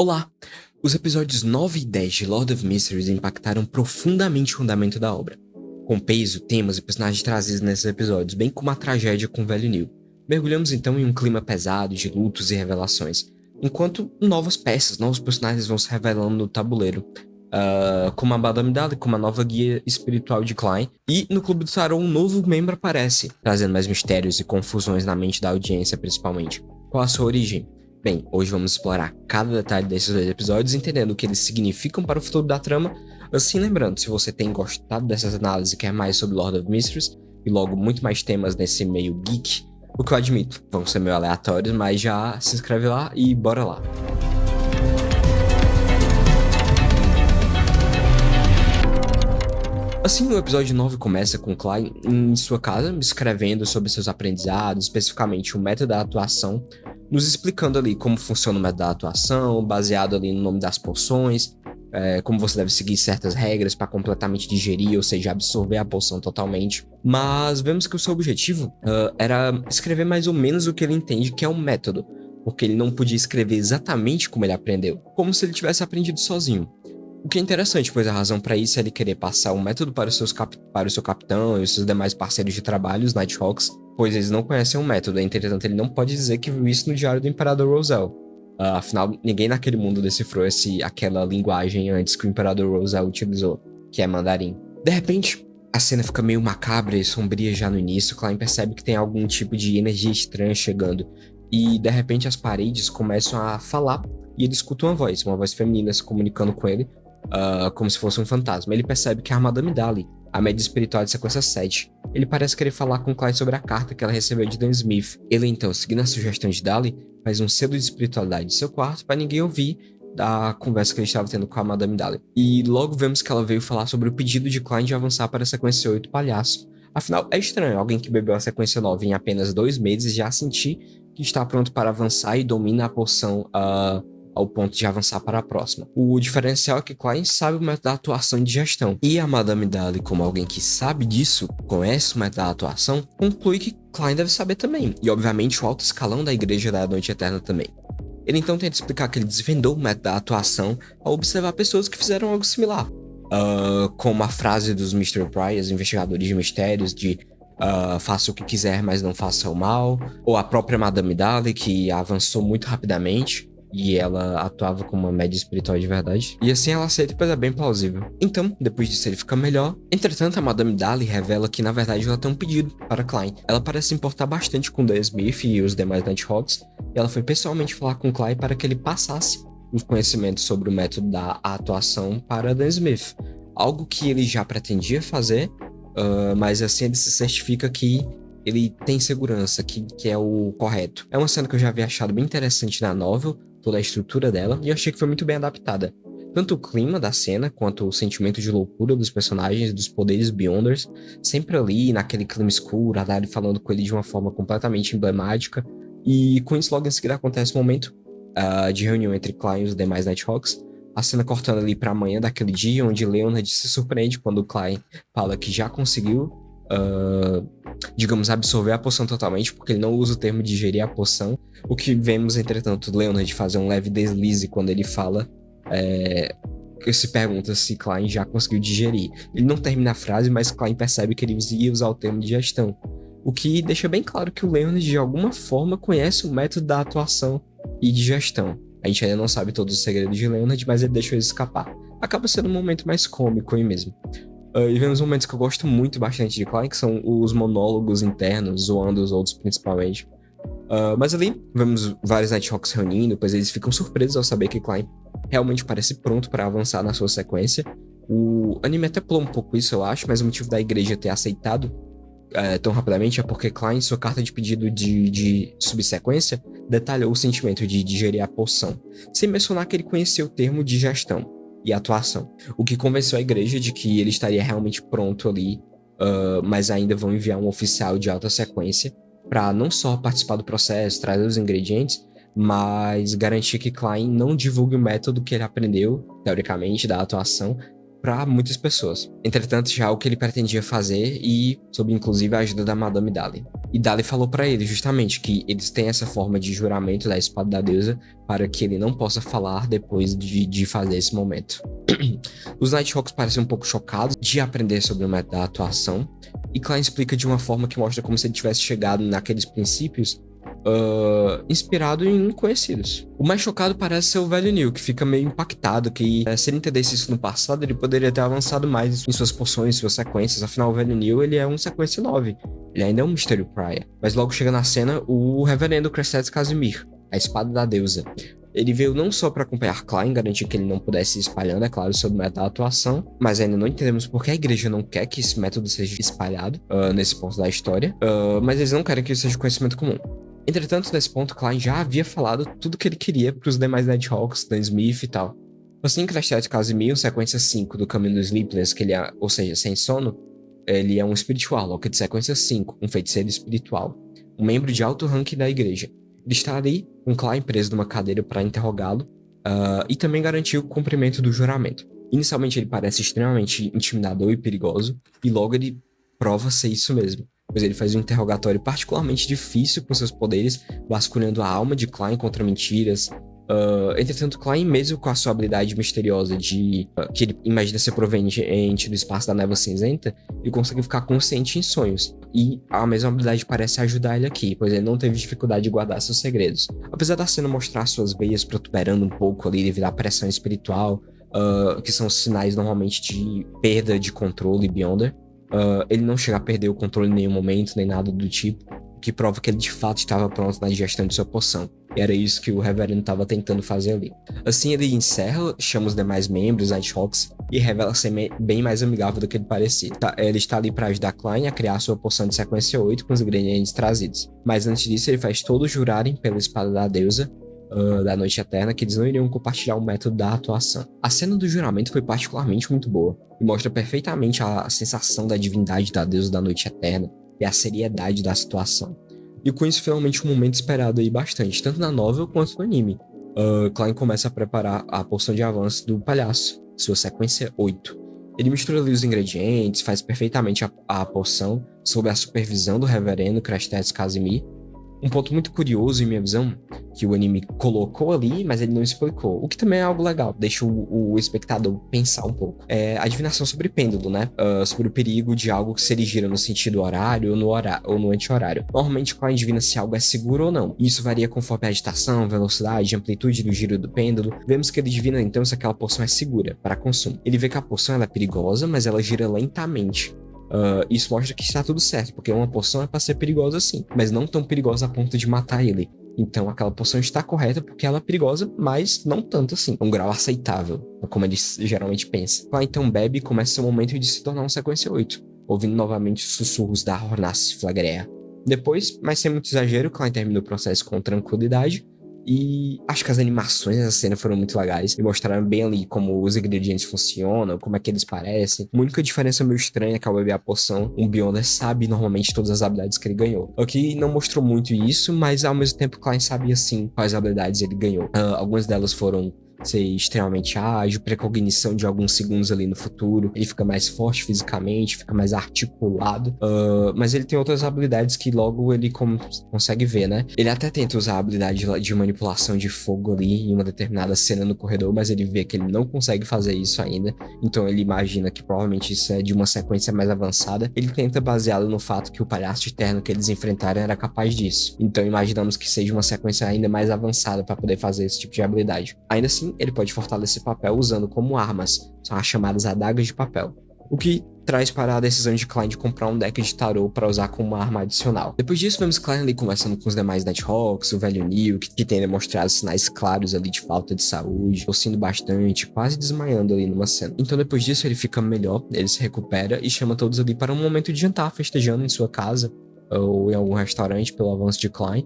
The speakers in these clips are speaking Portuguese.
Olá! Os episódios 9 e 10 de Lord of Mysteries impactaram profundamente o andamento da obra, com peso, temas e personagens trazidos nesses episódios, bem como a tragédia com o velho Neil. Mergulhamos então em um clima pesado de lutos e revelações, enquanto novas peças, novos personagens vão se revelando no tabuleiro, como a Madame Dali, como a nova guia espiritual de Klein, e no Clube do Tarot um novo membro aparece, trazendo mais mistérios e confusões na mente da audiência principalmente. Qual a sua origem? Bem, hoje vamos explorar cada detalhe desses dois episódios, entendendo o que eles significam para o futuro da trama. Assim, lembrando, se você tem gostado dessas análises e quer mais sobre Lord of Mysteries, e logo muito mais temas nesse meio geek, o que eu admito, vão ser meio aleatórios, mas já se inscreve lá e bora lá. Assim, o episódio 9 começa com Klein em sua casa, escrevendo sobre seus aprendizados, especificamente o método da atuação, nos explicando ali como funciona o método da atuação, baseado ali no nome das poções, como você deve seguir certas regras para completamente digerir, ou seja, absorver a poção totalmente. Mas vemos que o seu objetivo era escrever mais ou menos o que ele entende que é um método, porque ele não podia escrever exatamente como ele aprendeu, como se ele tivesse aprendido sozinho. O que é interessante, pois a razão para isso é ele querer passar o método para o seu capitão e os seus demais parceiros de trabalho, os Nighthawks, pois eles não conhecem o método, entretanto ele não pode dizer que viu isso no diário do Imperador Rosell. Afinal, ninguém naquele mundo decifrou aquela linguagem antes que o Imperador Rosell utilizou, que é mandarim. De repente, a cena fica meio macabra e sombria já no início. Klein percebe que tem algum tipo de energia estranha chegando, e de repente as paredes começam a falar, e ele escuta uma voz feminina se comunicando com ele, como se fosse um fantasma. Ele percebe que é a Madame Dali, a média espiritual de sequência 7. Ele parece querer falar com Klein sobre a carta que ela recebeu de Dan Smith. Ele então, seguindo a sugestão de Dali, faz um selo de espiritualidade em seu quarto para ninguém ouvir da conversa que ele estava tendo com a Madame Dali. E logo vemos que ela veio falar sobre o pedido de Klein de avançar para a sequência 8 Palhaço. Afinal, é estranho alguém que bebeu a sequência 9 em apenas 2 meses já sentir que está pronto para avançar e domina a poção ao ponto de avançar para a próxima. O diferencial é que Klein sabe o método da atuação e de gestão. E a Madame Dali, como alguém que sabe disso, conhece o método da atuação, conclui que Klein deve saber também. E obviamente o alto escalão da Igreja da Noite Eterna também. Ele então tenta explicar que ele desvendou o método da atuação ao observar pessoas que fizeram algo similar. Como a frase dos Mr. Priors, investigadores de mistérios, de faça o que quiser, mas não faça o mal. Ou a própria Madame Dali, que avançou muito rapidamente e ela atuava como uma média espiritual de verdade. E assim ela aceita, pois é bem plausível. Então, depois disso ele fica melhor. Entretanto, a Madame Dali revela que na verdade ela tem um pedido para Klein. Ela parece se importar bastante com Dan Smith e os demais Nighthawks, e ela foi pessoalmente falar com Klein para que ele passasse os conhecimentos sobre o método da atuação para Dan Smith. Algo que ele já pretendia fazer, mas assim ele se certifica que ele tem segurança, que é o correto. É uma cena que eu já havia achado bem interessante na novel, toda a estrutura dela, e eu achei que foi muito bem adaptada. Tanto o clima da cena, quanto o sentimento de loucura dos personagens, dos poderes Beyonders, sempre ali, naquele clima escuro, a Dali falando com ele de uma forma completamente emblemática, e com isso logo em seguida acontece um momento de reunião entre Klein e os demais Nighthawks, a cena cortando ali pra amanhã daquele dia, onde Leonard se surpreende quando Klein fala que já conseguiu digamos, absorver a poção totalmente, porque ele não usa o termo digerir a poção. O que vemos, entretanto, Leonard fazer um leve deslize quando ele fala, que se pergunta se Klein já conseguiu digerir. Ele não termina a frase, mas Klein percebe que ele ia usar o termo digestão, o que deixa bem claro que o Leonard, de alguma forma, conhece o método da atuação e digestão. A gente ainda não sabe todos os segredos de Leonard, mas ele deixou isso escapar. Acaba sendo um momento mais cômico aí mesmo. E vemos momentos que eu gosto muito bastante de Klein, que são os monólogos internos, zoando os outros principalmente. Mas ali, vemos vários Nighthawks reunindo, pois eles ficam surpresos ao saber que Klein realmente parece pronto para avançar na sua sequência. O anime até pulou um pouco isso, eu acho, mas o motivo da igreja ter aceitado tão rapidamente é porque Klein, em sua carta de pedido de subsequência, detalhou o sentimento de digerir a poção, sem mencionar que ele conhecia o termo digestão e atuação, o que convenceu a igreja de que ele estaria realmente pronto ali, mas ainda vão enviar um oficial de alta sequência para não só participar do processo, trazer os ingredientes, mas garantir que Klein não divulgue o método que ele aprendeu, teoricamente, da atuação, para muitas pessoas. Entretanto, já o que ele pretendia fazer e sob inclusive a ajuda da Madame Dali. E Dali falou para ele justamente que eles têm essa forma de juramento da espada da deusa para que ele não possa falar depois de fazer esse momento. Os Nighthawks parecem um pouco chocados de aprender sobre o método da atuação, e Klein explica de uma forma que mostra como se ele tivesse chegado naqueles princípios inspirado em conhecidos. O mais chocado parece ser o velho Neil, que fica meio impactado, que se ele entendesse isso no passado, ele poderia ter avançado mais em suas poções, suas sequências. Afinal, o velho Neil, ele é um sequência 9. Ele ainda é um Mistério Prior. Mas logo chega na cena o reverendo Crescent Casimir, a espada da deusa. Ele veio não só para acompanhar Klein, garantir que ele não pudesse ir espalhando, é claro, sobre o método da atuação, mas ainda não entendemos por que a igreja não quer que esse método seja espalhado nesse ponto da história, mas eles não querem que isso seja conhecimento comum. Entretanto, nesse ponto, Klein já havia falado tudo que ele queria para os demais Nighthawks, Dan Smith e tal. Assim, Crescent Casimir, sequência 5 do Caminho do Sleepless, que ele é, ou seja, sem sono, ele é um espiritual, Loki de sequência 5, um feiticeiro espiritual, um membro de alto ranking da igreja. Ele está ali, com Klein preso numa cadeira para interrogá-lo, e também garantiu o cumprimento do juramento. Inicialmente ele parece extremamente intimidador e perigoso, e logo ele prova ser isso mesmo, pois ele faz um interrogatório particularmente difícil com seus poderes, vasculhando a alma de Klein contra mentiras. Entretanto, Klein, mesmo com a sua habilidade misteriosa que ele imagina ser proveniente do espaço da névoa cinzenta, ele consegue ficar consciente em sonhos. E a mesma habilidade parece ajudar ele aqui, pois ele não teve dificuldade de guardar seus segredos. Apesar da cena mostrar suas veias protuberando um pouco ali devido à pressão espiritual, que são sinais normalmente de perda de controle Beyonder, ele não chega a perder o controle em nenhum momento, nem nada do tipo, o que prova que ele de fato estava pronto na digestão de sua poção. E era isso que o Reverendo estava tentando fazer ali. Assim ele encerra, chama os demais membros, Nighthawks, e revela ser bem mais amigável do que ele parecia. Ele está ali para ajudar Klein a criar sua poção de sequência 8 com os ingredientes trazidos. Mas antes disso ele faz todos jurarem pela espada da deusa, da Noite Eterna, que eles não iriam compartilhar o método da atuação. A cena do juramento foi particularmente muito boa, e mostra perfeitamente a sensação da divindade da deusa da Noite Eterna e a seriedade da situação. E com isso, finalmente, um momento esperado aí bastante, tanto na novel quanto no anime. Klein começa a preparar a poção de avanço do palhaço, sua sequência 8. Ele mistura ali os ingredientes, faz perfeitamente a poção, sob a supervisão do reverendo Crescent Casimir. Um ponto muito curioso, em minha visão, que o anime colocou ali, mas ele não explicou. O que também é algo legal, deixa o espectador pensar um pouco. É a adivinação sobre pêndulo, né? Sobre o perigo de algo que se ele gira no sentido horário ou no anti-horário. Normalmente, Klein adivina se algo é seguro ou não. Isso varia conforme a agitação, velocidade, amplitude do giro do pêndulo. Vemos que ele adivina então se aquela poção é segura para consumo. Ele vê que a poção ela é perigosa, mas ela gira lentamente. Isso mostra que está tudo certo, porque uma poção é para ser perigosa sim, mas não tão perigosa a ponto de matar ele. Então aquela poção está correta porque ela é perigosa, mas não tanto assim. Um grau aceitável, como ele geralmente pensa. Lá então bebe e começa seu momento de se tornar um sequência 8, ouvindo novamente os sussurros da Hornace Flagrea. Depois, mas sem muito exagero, Klein termina o processo com tranquilidade. E acho que as animações dessa cena foram muito legais e mostraram bem ali como os ingredientes funcionam, como é que eles parecem. A única diferença meio estranha é que ao beber a poção, um Beyonder sabe normalmente todas as habilidades que ele ganhou. Aqui não mostrou muito isso, mas ao mesmo tempo Klein sabia sim quais habilidades ele ganhou. Algumas delas foram ser extremamente ágil, precognição de alguns segundos ali no futuro, ele fica mais forte fisicamente, fica mais articulado, mas ele tem outras habilidades que logo ele consegue ver, né? Ele até tenta usar a habilidade de manipulação de fogo ali em uma determinada cena no corredor, mas ele vê que ele não consegue fazer isso ainda, então ele imagina que provavelmente isso é de uma sequência mais avançada. Ele tenta baseá-lo no fato que o palhaço eterno que eles enfrentaram era capaz disso, então imaginamos que seja uma sequência ainda mais avançada para poder fazer esse tipo de habilidade. Ainda assim, ele pode fortalecer papel usando como armas, são as chamadas adagas de papel, o que traz para a decisão de Klein de comprar um deck de tarô para usar como uma arma adicional. Depois disso, vemos Klein ali conversando com os demais Nighthawks, o velho Neil, que tem demonstrado sinais claros ali de falta de saúde, tossindo bastante, quase desmaiando ali numa cena. Então depois disso ele fica melhor, ele se recupera e chama todos ali para um momento de jantar, festejando em sua casa ou em algum restaurante pelo avanço de Klein.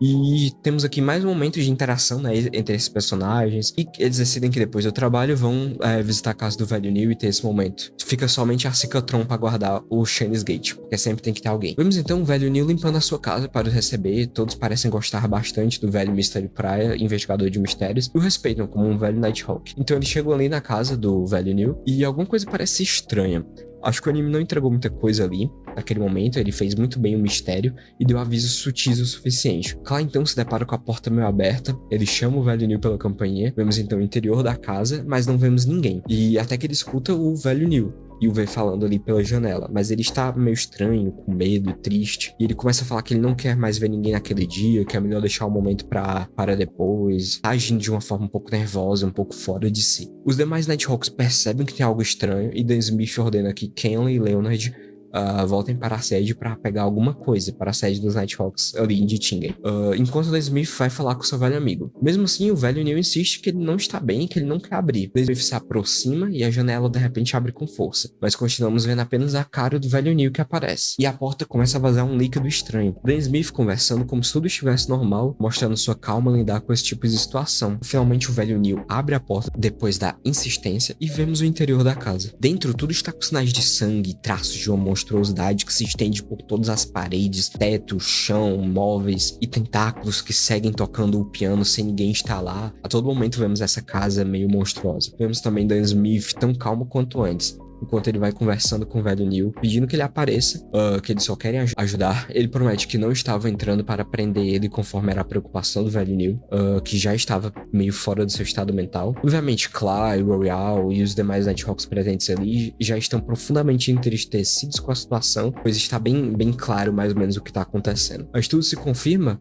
E temos aqui mais um momento de interação, né, entre esses personagens. E eles decidem que depois do trabalho vão visitar a casa do velho Neil e ter esse momento. Fica somente a Cicatron pra guardar o Shane's Gate, porque sempre tem que ter alguém. Vemos então o velho Neil limpando a sua casa para o receber. Todos parecem gostar bastante do velho Mystery Praia, investigador de mistérios, e o respeitam como um velho Nighthawk. Então eles chegam ali na casa do velho Neil e alguma coisa parece estranha. Acho que o anime não entregou muita coisa ali, naquele momento. Ele fez muito bem o mistério e deu avisos sutis o suficiente. Clay então se depara com a porta meio aberta, ele chama o velho Neil pela campainha, vemos então o interior da casa, mas não vemos ninguém. E até que ele escuta o velho Neil e o vê falando ali pela janela, mas ele está meio estranho, com medo, triste, e ele começa a falar que ele não quer mais ver ninguém naquele dia, que é melhor deixar o momento para depois, tá agindo de uma forma um pouco nervosa, um pouco fora de si. Os demais Nighthawks percebem que tem algo estranho e Dan Smith ordena que Kenley e Leonard voltem para a sede para pegar alguma coisa, para a sede dos Nighthawks ali de Tingen. Enquanto Dan Smith vai falar com seu velho amigo. Mesmo assim, o velho Neil insiste que ele não está bem, que ele não quer abrir. Dan Smith se aproxima e a janela de repente abre com força, mas continuamos vendo apenas a cara do velho Neil que aparece. E a porta começa a vazar um líquido estranho. Dan Smith conversando como se tudo estivesse normal, mostrando sua calma em lidar com esse tipo de situação. Finalmente o velho Neil abre a porta depois da insistência e vemos o interior da casa. Dentro tudo está com sinais de sangue, traços de uma monstruosidade que se estende por todas as paredes, teto, chão, móveis e tentáculos que seguem tocando o piano sem ninguém estar lá. A todo momento vemos essa casa meio monstruosa. Vemos também Dan Smith tão calmo quanto antes, enquanto ele vai conversando com o velho Neil, pedindo que ele apareça, que eles só querem ajudar. Ele promete que não estava entrando para prender ele conforme era a preocupação do velho Neil, que já estava meio fora do seu estado mental. Obviamente, Clay, Royal e os demais Nighthawks presentes ali já estão profundamente entristecidos com a situação, pois está bem claro mais ou menos o que está acontecendo. Mas tudo se confirma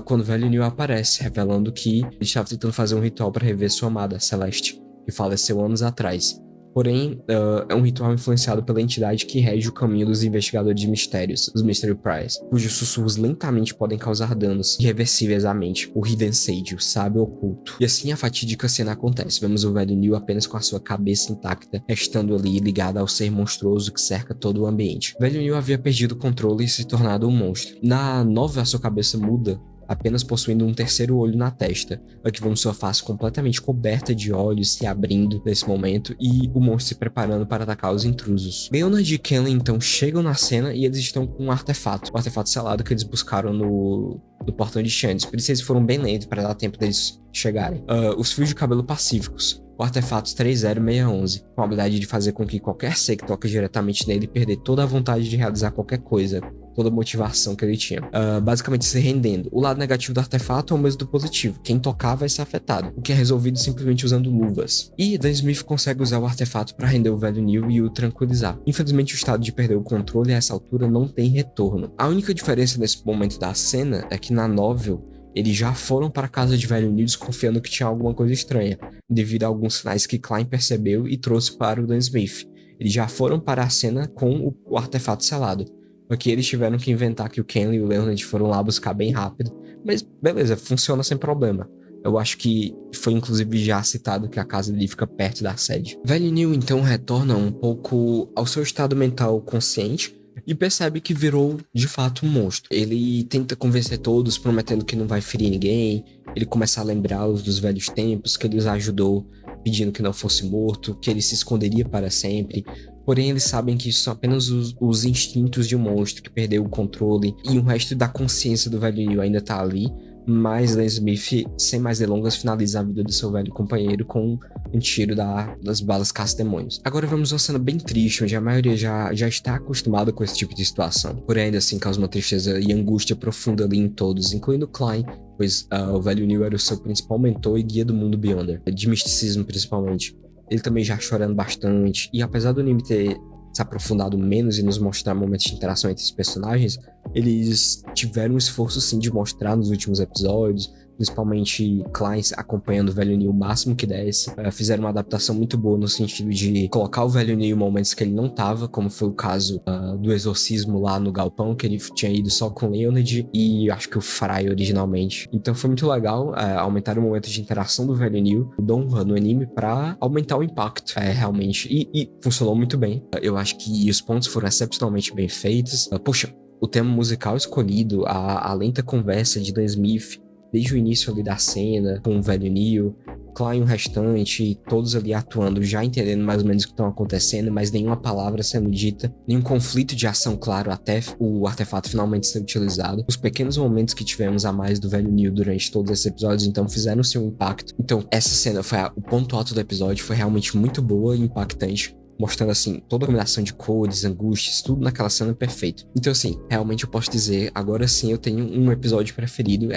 quando o velho Neil aparece, revelando que ele estava tentando fazer um ritual para rever sua amada, Celeste, que faleceu anos atrás. Porém, é um ritual influenciado pela entidade que rege o caminho dos investigadores de mistérios, os Mystery Priors, cujos sussurros lentamente podem causar danos irreversíveis à mente, o Hidden Sage, o sábio oculto. E assim a fatídica cena acontece. Vemos o velho Neil apenas com a sua cabeça intacta, restando ali ligada ao ser monstruoso que cerca todo o ambiente. O velho Neil havia perdido o controle e se tornado um monstro. Na nova, a sua cabeça muda, apenas possuindo um terceiro olho na testa. Aqui vemos sua face completamente coberta de olhos se abrindo nesse momento e o monstro se preparando para atacar os intrusos. Leonard e Kenley então chegam na cena e eles estão com um artefato selado que eles buscaram no portão de Shandes. Por isso eles foram bem lentos para dar tempo deles chegarem. Os fios de cabelo pacíficos. O artefato 30611, com a habilidade de fazer com que qualquer ser que toque diretamente nele perder toda a vontade de realizar qualquer coisa, toda a motivação que ele tinha. Basicamente se rendendo. O lado negativo do artefato é o mesmo do positivo. Quem tocar vai ser afetado, o que é resolvido simplesmente usando luvas. E Dan Smith consegue usar o artefato para render o velho Neil e o tranquilizar. Infelizmente o estado de perder o controle a essa altura não tem retorno. A única diferença nesse momento da cena é que na novel eles já foram para a casa de velho Neil desconfiando que tinha alguma coisa estranha, devido a alguns sinais que Klein percebeu e trouxe para o Dan Smith. Eles já foram para a cena com o artefato selado. Aqui eles tiveram que inventar que o Kenley e o Leonard foram lá buscar bem rápido, mas beleza, funciona sem problema. Eu acho que foi inclusive já citado que a casa dele fica perto da sede. Velho Neil então retorna um pouco ao seu estado mental consciente e percebe que virou de fato um monstro. Ele tenta convencer todos, prometendo que não vai ferir ninguém. Ele começa a lembrá-los dos velhos tempos, que ele os ajudou pedindo que não fosse morto, que ele se esconderia para sempre. Porém, eles sabem que isso são apenas os instintos de um monstro que perdeu o controle e o resto da consciência do velho Neil ainda tá ali. Mas Dan Smith, sem mais delongas, finaliza a vida do seu velho companheiro com um tiro das balas caça-demônios. Agora vamos uma cena bem triste, onde a maioria já está acostumada com esse tipo de situação. Porém, ainda assim, causa uma tristeza e angústia profunda ali em todos, incluindo Klein, pois o velho Neil era o seu principal mentor e guia do mundo Beyonder, de misticismo principalmente. Ele também já chorando bastante, e apesar do anime ter se aprofundado menos e nos mostrar momentos de interação entre os personagens, eles tiveram um esforço sim de mostrar nos últimos episódios, principalmente Klein acompanhando o velho Neil o máximo que desse. Fizeram uma adaptação muito boa no sentido de colocar o velho Neil em momentos que ele não tava, como foi o caso do exorcismo lá no galpão, que ele tinha ido só com Leonard e acho que o Fry originalmente. Então foi muito legal aumentar o momento de interação do velho Neil, o Donva no anime, pra aumentar o impacto realmente, e funcionou muito bem. Eu acho que os pontos foram excepcionalmente bem feitos. Poxa, o tema musical escolhido, a lenta conversa de Dan Smith, desde o início ali da cena, com o velho Neil, Klein e o restante, todos ali atuando, já entendendo mais ou menos o que estão acontecendo, mas nenhuma palavra sendo dita, nenhum conflito de ação claro até o artefato finalmente ser utilizado. Os pequenos momentos que tivemos a mais do velho Neil durante todos esses episódios, então, fizeram seu impacto. Então, essa cena foi o ponto alto do episódio, foi realmente muito boa e impactante, mostrando, assim, toda a combinação de cores, angústias, tudo naquela cena perfeito. Então, assim, realmente eu posso dizer, agora sim eu tenho um episódio preferido,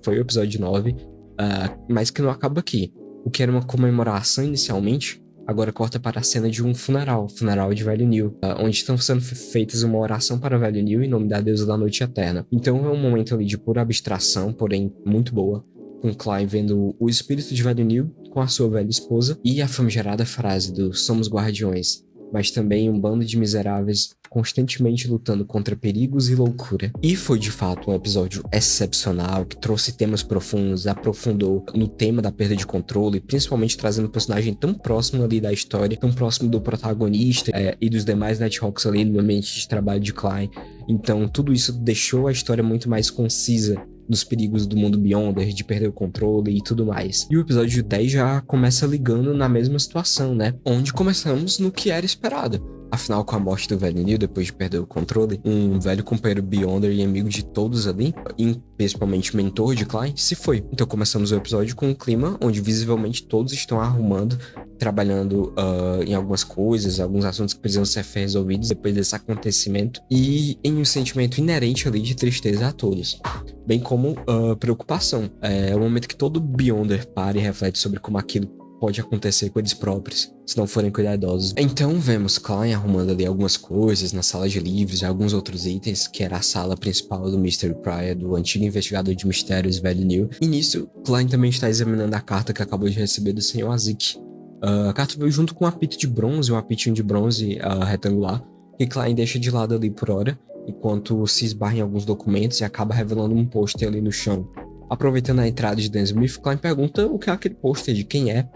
foi o episódio 9, mas que não acaba aqui. O que era uma comemoração inicialmente, agora corta para a cena de um funeral de velho Neil, onde estão sendo feitas uma oração para o velho Neil em nome da deusa da noite eterna. Então é um momento ali de pura abstração, porém muito boa, com Klein vendo o espírito de velho Neil com a sua velha esposa e a famigerada frase do "somos guardiões", mas também um bando de miseráveis constantemente lutando contra perigos e loucura. E foi de fato um episódio excepcional, que trouxe temas profundos, aprofundou no tema da perda de controle, principalmente trazendo um personagem tão próximo ali da história, tão próximo do protagonista e dos demais Nighthawks ali no ambiente de trabalho de Klein. Então tudo isso deixou a história muito mais concisa dos perigos do mundo Beyonder, de perder o controle e tudo mais. E o episódio 10 já começa ligando na mesma situação, né? Onde começamos no que era esperado. Afinal, com a morte do velho Neil, depois de perder o controle, um velho companheiro Beyonder e amigo de todos ali, e principalmente mentor de Klein, se foi. Então começamos o episódio com um clima onde visivelmente todos estão arrumando, trabalhando em algumas coisas, alguns assuntos que precisam ser resolvidos depois desse acontecimento, e em um sentimento inerente ali de tristeza a todos, bem como preocupação. É o momento que todo Beyonder para e reflete sobre como aquilo pode acontecer com eles próprios, se não forem cuidadosos. Então vemos Klein arrumando ali algumas coisas na sala de livros e alguns outros itens, que era a sala principal do Mystery Pryor, do antigo investigador de mistérios velho Neil. E nisso, Klein também está examinando a carta que acabou de receber do Sr. Azik. A carta veio junto com um apito de bronze, um apitinho de bronze retangular, que Klein deixa de lado ali por hora, enquanto se esbarra em alguns documentos e acaba revelando um pôster ali no chão. Aproveitando a entrada de Dan Smith, Klein pergunta o que é aquele pôster, de quem é.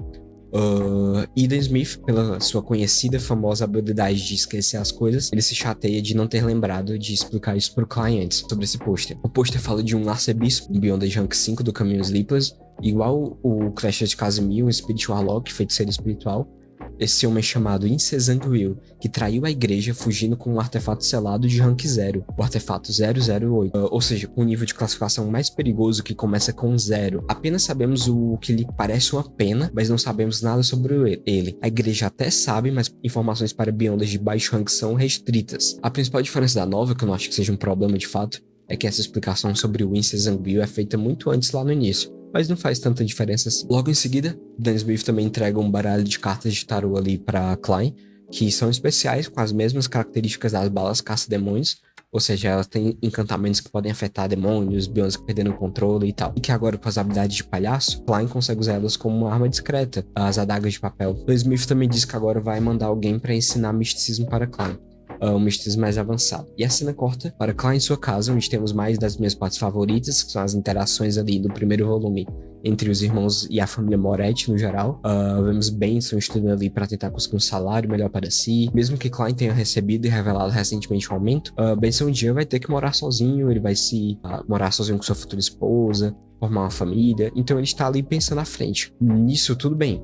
E Dan Smith, pela sua conhecida famosa habilidade de esquecer as coisas, ele se chateia de não ter lembrado de explicar isso pro Klein antes, sobre esse pôster. O pôster fala de um arcebispo, um Beyond the Junk 5 do Caminho Sleepless, igual o Clasher de Casimir, um Spirit Warlock, feiticeiro espiritual. Esse homem chamado Incessanguil, que traiu a igreja fugindo com um artefato selado de rank 0, o artefato 008, ou seja, com um nível de classificação mais perigoso que começa com 0. Apenas sabemos o que lhe parece uma pena, mas não sabemos nada sobre ele. A igreja até sabe, mas informações para Beyonders de baixo rank são restritas. A principal diferença da nova, que eu não acho que seja um problema de fato, é que essa explicação sobre o Incessanguil é feita muito antes lá no início, mas não faz tanta diferença assim. Logo em seguida, Dan Smith também entrega um baralho de cartas de tarô ali para Klein, que são especiais, com as mesmas características das balas caça-demônios, ou seja, elas têm encantamentos que podem afetar demônios, Beyonders que perderam o controle e tal. E que agora, com as habilidades de palhaço, Klein consegue usar elas como uma arma discreta, as adagas de papel. Dan Smith também diz que agora vai mandar alguém para ensinar misticismo para Klein, um misticismo mais avançado. E a cena corta para Klein em sua casa, onde temos mais das minhas partes favoritas, que são as interações ali do primeiro volume entre os irmãos e a família Moretti no geral. Vemos Benson estudando ali para tentar conseguir um salário melhor para si. Mesmo que Klein tenha recebido e revelado recentemente um aumento, Benson um dia vai ter que morar sozinho, ele vai morar sozinho com sua futura esposa, formar uma família, então ele está ali pensando à frente. Nisso tudo bem,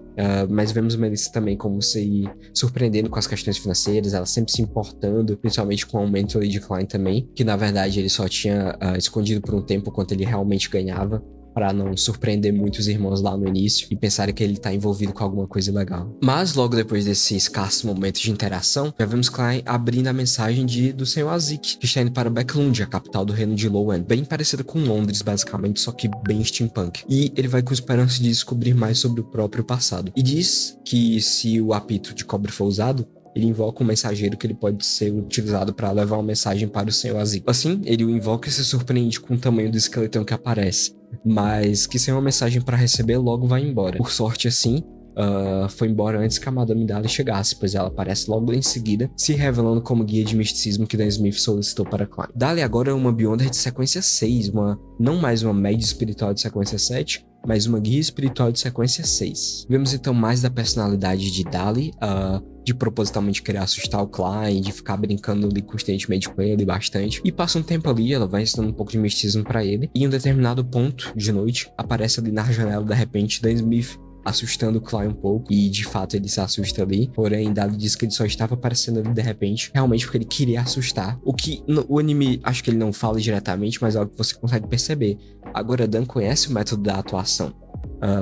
mas vemos Melissa também como se surpreendendo com as questões financeiras, ela sempre se importando, principalmente com o aumento ali de Klein também, que na verdade ele só tinha escondido por um tempo quanto ele realmente ganhava, para não surpreender muitos irmãos lá no início e pensarem que ele tá envolvido com alguma coisa ilegal. Mas logo depois desse escasso momento de interação, já vemos Klein abrindo a mensagem do Sr. Azik, que está indo para Becklund, a capital do reino de Lowen, bem parecida com Londres basicamente, só que bem steampunk. E ele vai com esperança de descobrir mais sobre o próprio passado. E diz que se o apito de cobre for usado, ele invoca um mensageiro que ele pode ser utilizado para levar uma mensagem para o Sr. Azik. Assim, ele o invoca e se surpreende com o tamanho do esqueletão que aparece, mas que sem uma mensagem para receber logo vai embora. Por sorte assim, foi embora antes que a Madame Dali chegasse, pois ela aparece logo em seguida, se revelando como guia de misticismo que Dan Smith solicitou para Klein. Dali agora é uma Beyonder de sequência 6, não mais uma média espiritual de sequência 7, mas uma guia espiritual de sequência 6. Vemos então mais da personalidade de Dali, de propositalmente querer assustar o Klein, de ficar brincando ali constantemente com ele bastante. E passa um tempo ali, ela vai ensinando um pouco de misticismo pra ele, e em um determinado ponto de noite, aparece ali na janela, de repente, Dan Smith, assustando o Klein um pouco, e de fato ele se assusta ali, porém Dado diz que ele só estava aparecendo ali de repente, realmente porque ele queria assustar, o que o anime, acho que ele não fala diretamente, mas é algo que você consegue perceber. Agora Dan conhece o método da atuação,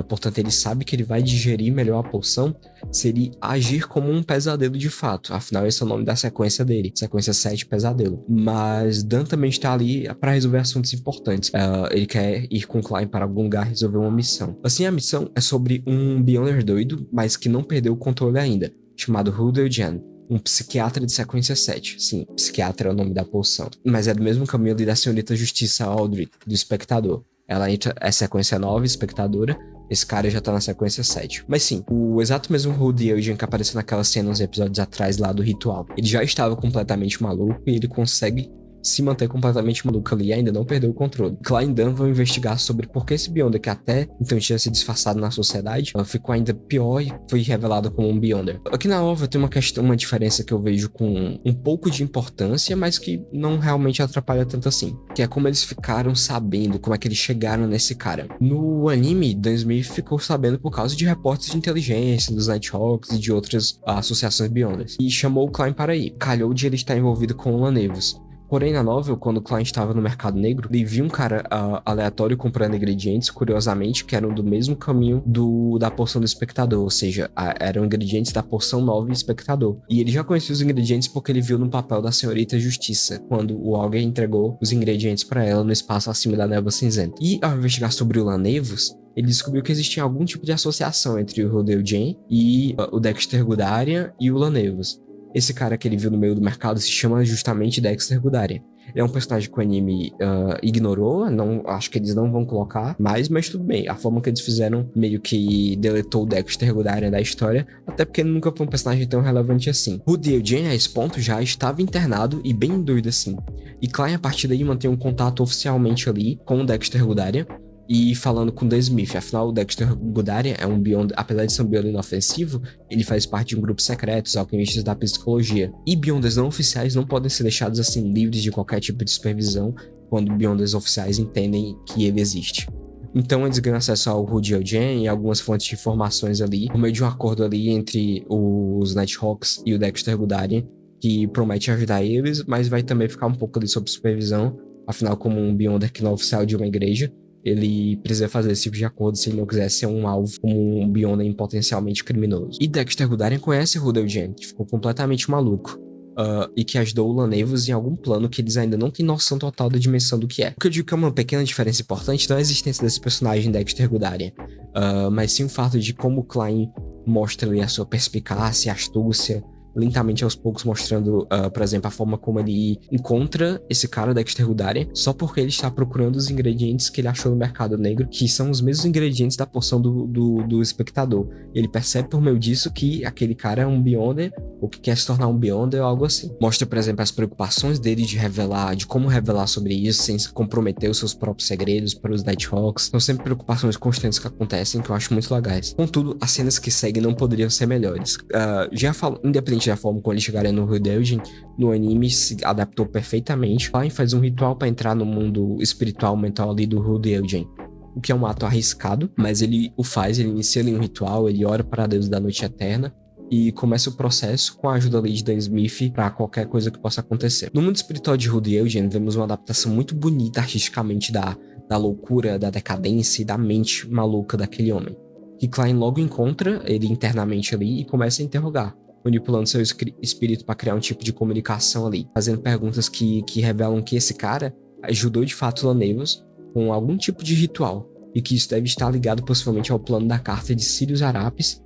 portanto ele sabe que ele vai digerir melhor a poção se ele agir como um pesadelo de fato, afinal esse é o nome da sequência dele, sequência 7, pesadelo. Mas Dan também está ali para resolver assuntos importantes. Ele quer ir com Klein para algum lugar resolver uma missão. Assim, a missão é sobre um Beyonder doido, mas que não perdeu o controle ainda, chamado Rudel Jan, um psiquiatra de sequência 7. Sim, psiquiatra é o nome da poção. Mas é do mesmo caminho ali da senhorita Justiça Audrey, do espectador. Ela entra, é sequência 9, espectadora. Esse cara já tá na sequência 7. Mas sim, o exato mesmo Rudy Eugene que apareceu naquela cena uns episódios atrás lá do ritual. Ele já estava completamente maluco e ele consegue se manter completamente maluco ali e ainda não perdeu o controle. Klein e Dan vão investigar sobre por que esse Beyonder, que até então tinha se disfarçado na sociedade, ficou ainda pior e foi revelado como um Beyonder. Aqui na obra tem uma diferença que eu vejo com um pouco de importância, mas que não realmente atrapalha tanto assim, que é como eles ficaram sabendo, como é que eles chegaram nesse cara. No anime, Dan Smith ficou sabendo por causa de reportes de inteligência, dos Nighthawks e de outras associações Beyonders, e chamou o Klein para ir. Calhou de ele estar envolvido com o Lanevos. Porém, na novel, quando o Klein estava no mercado negro, ele viu um cara aleatório comprando ingredientes, curiosamente, que eram do mesmo caminho da poção do espectador, ou seja, eram ingredientes da poção 9 espectador. E ele já conhecia os ingredientes porque ele viu no papel da senhorita Justiça, quando o Auger entregou os ingredientes para ela no espaço acima da névoa cinzenta. E ao investigar sobre o Lanevos, ele descobriu que existia algum tipo de associação entre o Rudel Jan e o Dexter Gudarian e o Lanevos. Esse cara que ele viu no meio do mercado se chama justamente Dexter Gudarian. Ele é um personagem que o anime ignorou, acho que eles não vão colocar mais, mas tudo bem. A forma que eles fizeram meio que deletou o Dexter Gudarian da história, até porque ele nunca foi um personagem tão relevante assim. Rudy Eugene, a esse ponto, já estava internado e bem doido assim. E Klein, a partir daí, mantém um contato oficialmente ali com o Dexter Gudarian, e falando com Dan Smith. Afinal, o Dexter Gudarian é um Beyonder, apesar de ser um Beyonder inofensivo, ele faz parte de um grupo secreto, os alquimistas da psicologia. E Beyonders não oficiais não podem ser deixados assim livres de qualquer tipo de supervisão quando Beyonders oficiais entendem que ele existe. Então eles ganham acesso ao Rudy Eugene e algumas fontes de informações ali, por meio de um acordo ali entre os Nighthawks e o Dexter Gudarian, que promete ajudar eles, mas vai também ficar um pouco ali sob supervisão. Afinal, como um Beyonder que não é oficial de uma igreja, ele precisa fazer esse tipo de acordo se ele não quiser ser um alvo como um Beyonder potencialmente criminoso. E Dexter Gudarian conhece Rudy Eugene, que ficou completamente maluco. E que ajudou o Lanevos em algum plano que eles ainda não têm noção total da dimensão do que é. O que eu digo que é uma pequena diferença importante não é a existência desse personagem Dexter Gudarian, mas sim o fato de como o Klein mostra ali a sua perspicácia, astúcia, lentamente aos poucos mostrando, por exemplo, a forma como ele encontra esse cara Dexter Gudarian só porque ele está procurando os ingredientes que ele achou no mercado negro, que são os mesmos ingredientes da poção do espectador. E ele percebe por meio disso que aquele cara é um Beyonder, ou que quer se tornar um Beyonder ou algo assim. Mostra, por exemplo, as preocupações dele de como revelar sobre isso sem comprometer os seus próprios segredos para os Nighthawks. São sempre preocupações constantes que acontecem, que eu acho muito legais. Contudo, as cenas que seguem não poderiam ser melhores. Já falo, independente da forma como eles chegarem no Rudy Eugene, no anime se adaptou perfeitamente. Klein faz um ritual para entrar no mundo espiritual mental ali do Rudy Eugene, o que é um ato arriscado, mas ele o faz, ele inicia ali um ritual, ele ora para Deus da noite eterna e começa o processo com a ajuda ali de Dan Smith para qualquer coisa que possa acontecer. No mundo espiritual de Rudy Eugene, vemos uma adaptação muito bonita artisticamente da loucura, da decadência e da mente maluca daquele homem, que Klein logo encontra ele internamente ali e começa a interrogar, manipulando seu espírito para criar um tipo de comunicação ali, fazendo perguntas que revelam que esse cara ajudou de fato Lanevos com algum tipo de ritual, e que isso deve estar ligado possivelmente ao plano da carta de Sirius Arapis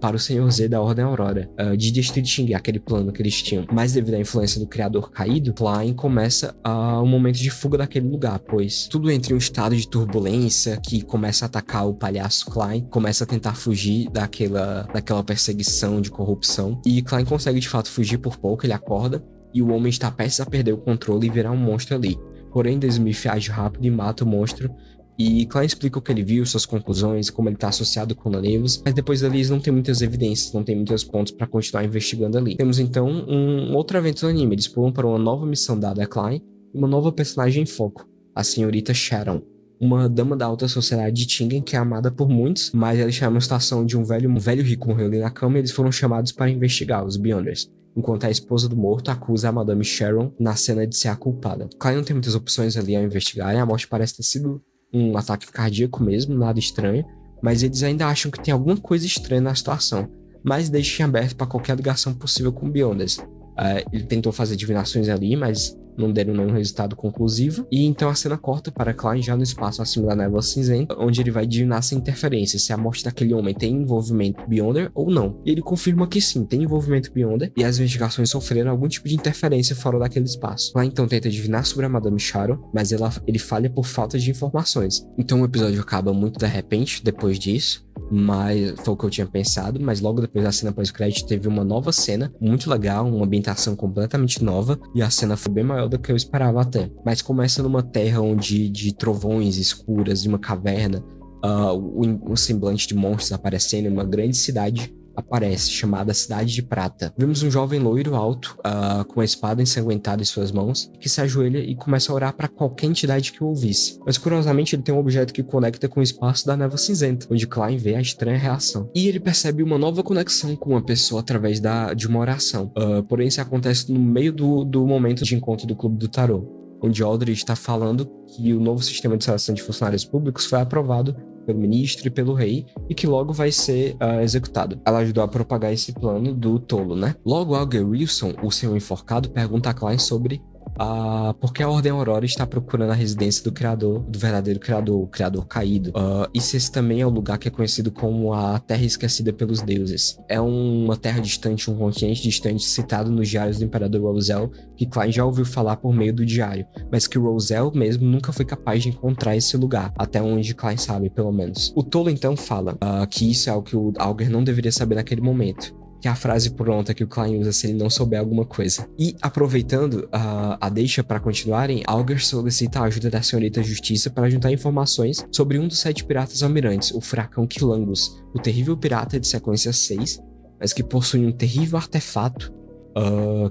para o Senhor Z da Ordem Aurora, de destruir Xingu, aquele plano que eles tinham. Mas devido à influência do Criador caído, Klein começa um momento de fuga daquele lugar, pois tudo entra em um estado de turbulência, que começa a atacar o palhaço Klein, começa a tentar fugir daquela perseguição de corrupção, e Klein consegue de fato fugir por pouco, ele acorda, e o homem está prestes a perder o controle e virar um monstro ali. Porém, Dan Smith age rápido e mata o monstro E Klein explica o que ele viu, suas conclusões, como ele tá associado com Naneus, mas depois dali eles não tem muitas evidências, não tem muitos pontos pra continuar investigando ali. Temos então um outro evento no anime, eles pulam para uma nova missão dada a Klein, e uma nova personagem em foco, a senhorita Sharon, uma dama da alta sociedade de Tingen que é amada por muitos, mas ela está numa situação de um velho rico morreu ali na cama e eles foram chamados para investigar, os Beyonders. Enquanto a esposa do morto acusa a Madame Sharon na cena de ser a culpada. Klein não tem muitas opções ali ao investigar, e a morte parece ter sido um ataque cardíaco mesmo, nada estranho, mas eles ainda acham que tem alguma coisa estranha na situação, mas deixam aberto para qualquer ligação possível com Beyonders. Ele tentou fazer divinações ali, mas não deram nenhum resultado conclusivo. E então a cena corta para Klein já no espaço acima da névoa cinzenta, onde ele vai divinar sem interferência se a morte daquele homem tem envolvimento Beyonder ou não. E ele confirma que sim, tem envolvimento Beyonder, e as investigações sofreram algum tipo de interferência fora daquele espaço. Klein então tenta divinar sobre a Madame Sharon, mas ele falha por falta de informações. Então o episódio acaba muito de repente depois disso. Mas foi o que eu tinha pensado, mas logo depois da cena pós-crédito teve uma nova cena, muito legal, uma ambientação completamente nova, e a cena foi bem maior do que eu esperava até. Mas começa numa terra onde de trovões escuras, de uma caverna, o semblante de monstros aparecendo, uma grande cidade aparece, chamada Cidade de Prata. Vemos um jovem loiro alto, com a espada ensanguentada em suas mãos, que se ajoelha e começa a orar para qualquer entidade que o ouvisse. Mas curiosamente ele tem um objeto que conecta com o espaço da névoa cinzenta, onde Klein vê a estranha reação. E ele percebe uma nova conexão com uma pessoa através de uma oração. Porém isso acontece no meio do momento de encontro do Clube do Tarô, onde Aldrich está falando que o novo sistema de seleção de funcionários públicos foi aprovado pelo ministro e pelo rei, e que logo vai ser executado. Ela ajudou a propagar esse plano do tolo, né? Logo, Alger Wilson, o senhor enforcado, pergunta a Klein sobre por que a Ordem Aurora está procurando a residência do criador, do verdadeiro criador, o criador caído. E se esse também é o lugar que é conhecido como a Terra Esquecida pelos Deuses. É uma terra distante, um continente distante, citado nos diários do Imperador Roselle, que Klein já ouviu falar por meio do diário, mas que Roselle mesmo nunca foi capaz de encontrar esse lugar, até onde Klein sabe, pelo menos. O tolo então fala que isso é algo que o Alger não deveria saber naquele momento, que é a frase pronta que o Klein usa se ele não souber alguma coisa. E, aproveitando a deixa para continuarem, Alger solicita a ajuda da senhorita Justiça para juntar informações sobre um dos 7 piratas almirantes, o furacão Quilangos, o terrível pirata de sequência 6, mas que possui um terrível artefato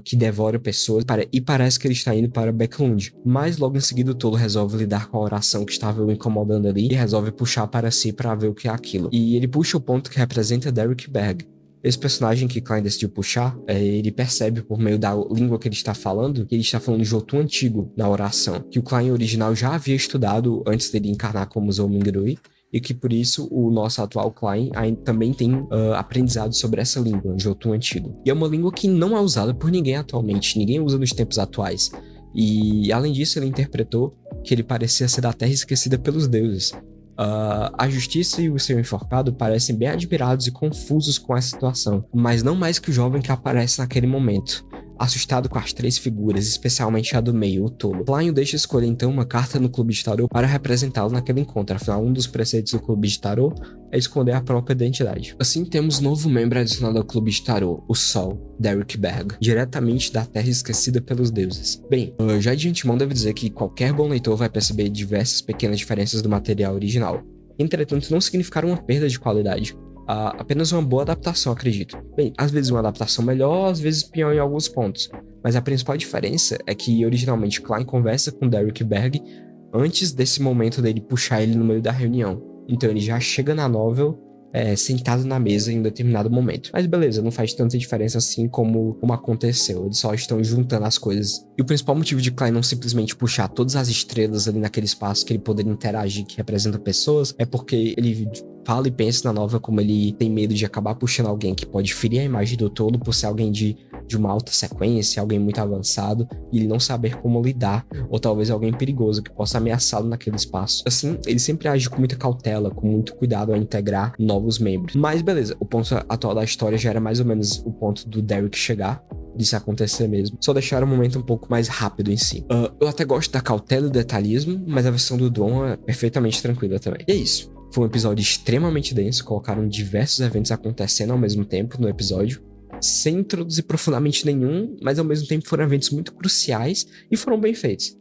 que devora pessoas, e parece que ele está indo para Becklund. Mas logo em seguida o tolo resolve lidar com a oração que estava o incomodando ali e resolve puxar para si para ver o que é aquilo. E ele puxa o ponto que representa Derek Berg. Esse personagem que Klein decidiu puxar, ele percebe por meio da língua que ele está falando, que ele está falando Jotun antigo na oração, que o Klein original já havia estudado antes dele encarnar como Zoumingrui, e que por isso o nosso atual Klein também tem aprendizado sobre essa língua, Jotun antigo. E é uma língua que não é usada por ninguém atualmente, ninguém usa nos tempos atuais. E além disso ele interpretou que ele parecia ser da Terra Esquecida pelos Deuses. A Justiça e o Senhor Enforcado parecem bem admirados e confusos com essa situação, mas não mais que o jovem que aparece naquele momento. Assustado com as 3 figuras, especialmente a do meio, o tolo, Klein o deixa escolher então uma carta no Clube de Tarô para representá-lo naquele encontro, afinal um dos preceitos do Clube de Tarô é esconder a própria identidade. Assim temos um novo membro adicionado ao Clube de Tarô, o Sol, Derek Berg, diretamente da Terra Esquecida pelos Deuses. Bem, já de antemão devo dizer que qualquer bom leitor vai perceber diversas pequenas diferenças do material original. Entretanto, não significaram uma perda de qualidade. Apenas uma boa adaptação, acredito. Bem, às vezes uma adaptação melhor, às vezes pior em alguns pontos. Mas a principal diferença é que originalmente Klein conversa com Derek Berg antes desse momento dele puxar ele no meio da reunião. Então ele já chega na novel sentado na mesa em um determinado momento. Mas beleza, não faz tanta diferença assim como aconteceu. Eles só estão juntando as coisas. E o principal motivo de Klein não simplesmente puxar todas as estrelas ali naquele espaço que ele poderia interagir, que representa pessoas, é porque ele fala e pensa na nova como ele tem medo de acabar puxando alguém que pode ferir a imagem do todo por ser alguém de uma alta sequência, alguém muito avançado, e ele não saber como lidar, ou talvez alguém perigoso que possa ameaçá-lo naquele espaço. Assim, ele sempre age com muita cautela, com muito cuidado ao integrar novos membros. Mas beleza, o ponto atual da história já era mais ou menos o ponto do Derek chegar, disso acontecer mesmo. Só deixaram o momento um pouco mais rápido em si. Eu até gosto da cautela e do detalhismo, mas a versão do Dom é perfeitamente tranquila também. E é isso. Foi um episódio extremamente denso, colocaram diversos eventos acontecendo ao mesmo tempo no episódio, sem introduzir profundamente nenhum, mas ao mesmo tempo foram eventos muito cruciais e foram bem feitos.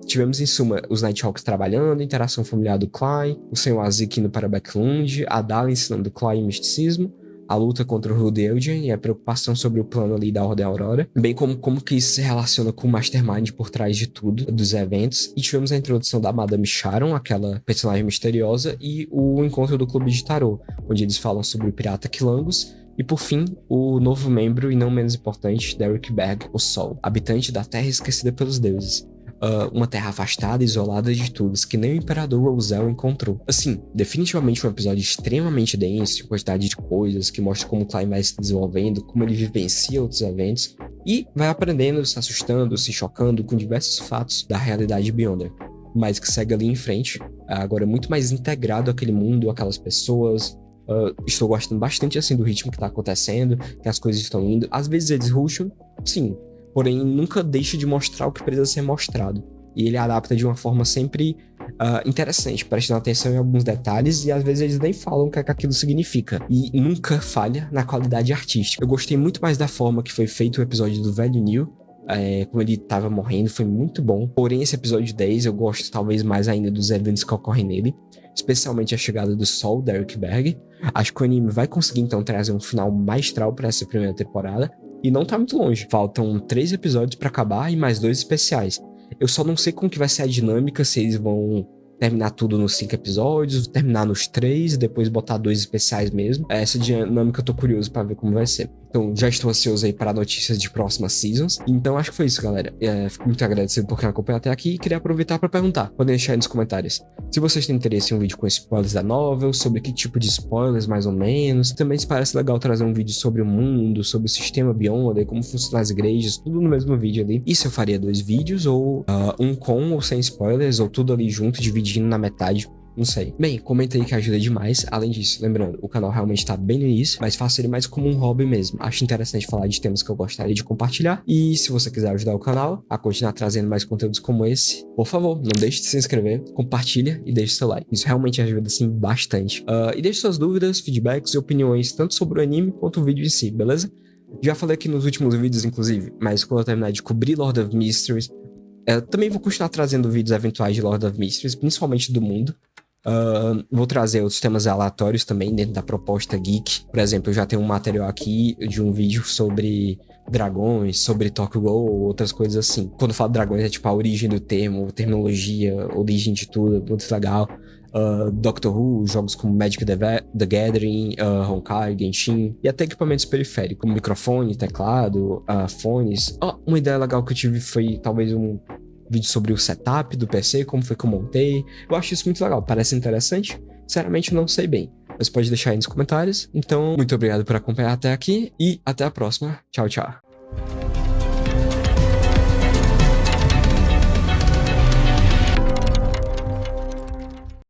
Tivemos, em suma, os Nighthawks trabalhando, a interação familiar do Clay, o Sr. Azik indo para Backlund, a Dala ensinando o Clay misticismo, a luta contra o Rude Elgin e a preocupação sobre o plano ali da Ordem Aurora, bem como que isso se relaciona com o Mastermind por trás de tudo, dos eventos, e tivemos a introdução da Madame Sharon, aquela personagem misteriosa, e o encontro do Clube de Tarot, onde eles falam sobre o pirata Quilangus, e por fim, o novo membro, e não menos importante, Derek Berg, o Sol, habitante da Terra Esquecida pelos Deuses. Uma terra afastada e isolada de tudo, que nem o Imperador Rosel encontrou. Assim, definitivamente um episódio extremamente denso, quantidade de coisas, que mostra como o Clay vai se desenvolvendo, como ele vivencia outros eventos, e vai aprendendo, se assustando, se chocando com diversos fatos da realidade Beyonder, mas que segue ali em frente, agora muito mais integrado àquele mundo, aquelas pessoas. Estou gostando bastante assim do ritmo que tá acontecendo, que as coisas estão indo. Às vezes eles rusham, sim, porém nunca deixa de mostrar o que precisa ser mostrado. E ele adapta de uma forma sempre interessante, prestando atenção em alguns detalhes, e às vezes eles nem falam o que é que aquilo significa. E nunca falha na qualidade artística. Eu gostei muito mais da forma que foi feito o episódio do velho Neil, como ele tava morrendo, foi muito bom. Porém, esse episódio 10 eu gosto talvez mais ainda dos eventos que ocorrem nele, especialmente a chegada do Sol, Derek Berg. Acho que o anime vai conseguir então trazer um final maestral para essa primeira temporada, e não tá muito longe. Faltam 3 episódios para acabar e mais 2 especiais. Eu só não sei como que vai ser a dinâmica, se eles vão terminar tudo nos 5 episódios, terminar nos 3 e depois botar 2 especiais mesmo. Essa dinâmica eu tô curioso pra ver como vai ser. Então já estou ansioso aí para notícias de próximas seasons. Então acho que foi isso, galera. Fico muito agradecido por quem acompanhou até aqui e queria aproveitar para perguntar. Podem deixar aí nos comentários se vocês têm interesse em um vídeo com spoilers da novel, sobre que tipo de spoilers mais ou menos. Também se parece legal trazer um vídeo sobre o mundo, sobre o sistema Beyonder, como funcionam as igrejas, tudo no mesmo vídeo ali. E se eu faria 2 vídeos, ou um com ou sem spoilers, ou tudo ali junto, dividindo na metade. Não sei. Bem, comenta aí que ajuda demais. Além disso, lembrando, o canal realmente tá bem no início, mas faço ele mais como um hobby mesmo. Acho interessante falar de temas que eu gostaria de compartilhar. E se você quiser ajudar o canal a continuar trazendo mais conteúdos como esse, por favor, não deixe de se inscrever, compartilha e deixe seu like. Isso realmente ajuda, assim, bastante. E deixe suas dúvidas, feedbacks e opiniões, tanto sobre o anime quanto o vídeo em si, beleza? Já falei aqui nos últimos vídeos, inclusive, mas quando eu terminar de cobrir Lord of Mysteries, eu também vou continuar trazendo vídeos eventuais de Lord of Mysteries, principalmente do mundo. Vou trazer outros temas aleatórios também dentro da proposta geek. Por exemplo, eu já tenho um material aqui de um vídeo sobre dragões, sobre Tokyo Ghoul, outras coisas assim. Quando eu falo dragões, é tipo a origem do termo, terminologia, origem de tudo, muito legal. Doctor Who, jogos como Magic the Gathering, Honkai, Genshin, e até equipamentos periféricos, como microfone, teclado, fones. Uma ideia legal que eu tive foi talvez um vídeo sobre o setup do PC, como foi que eu montei. Eu acho isso muito legal, parece interessante. Sinceramente, não sei bem, mas pode deixar aí nos comentários. Então, muito obrigado por acompanhar até aqui e até a próxima. Tchau, tchau.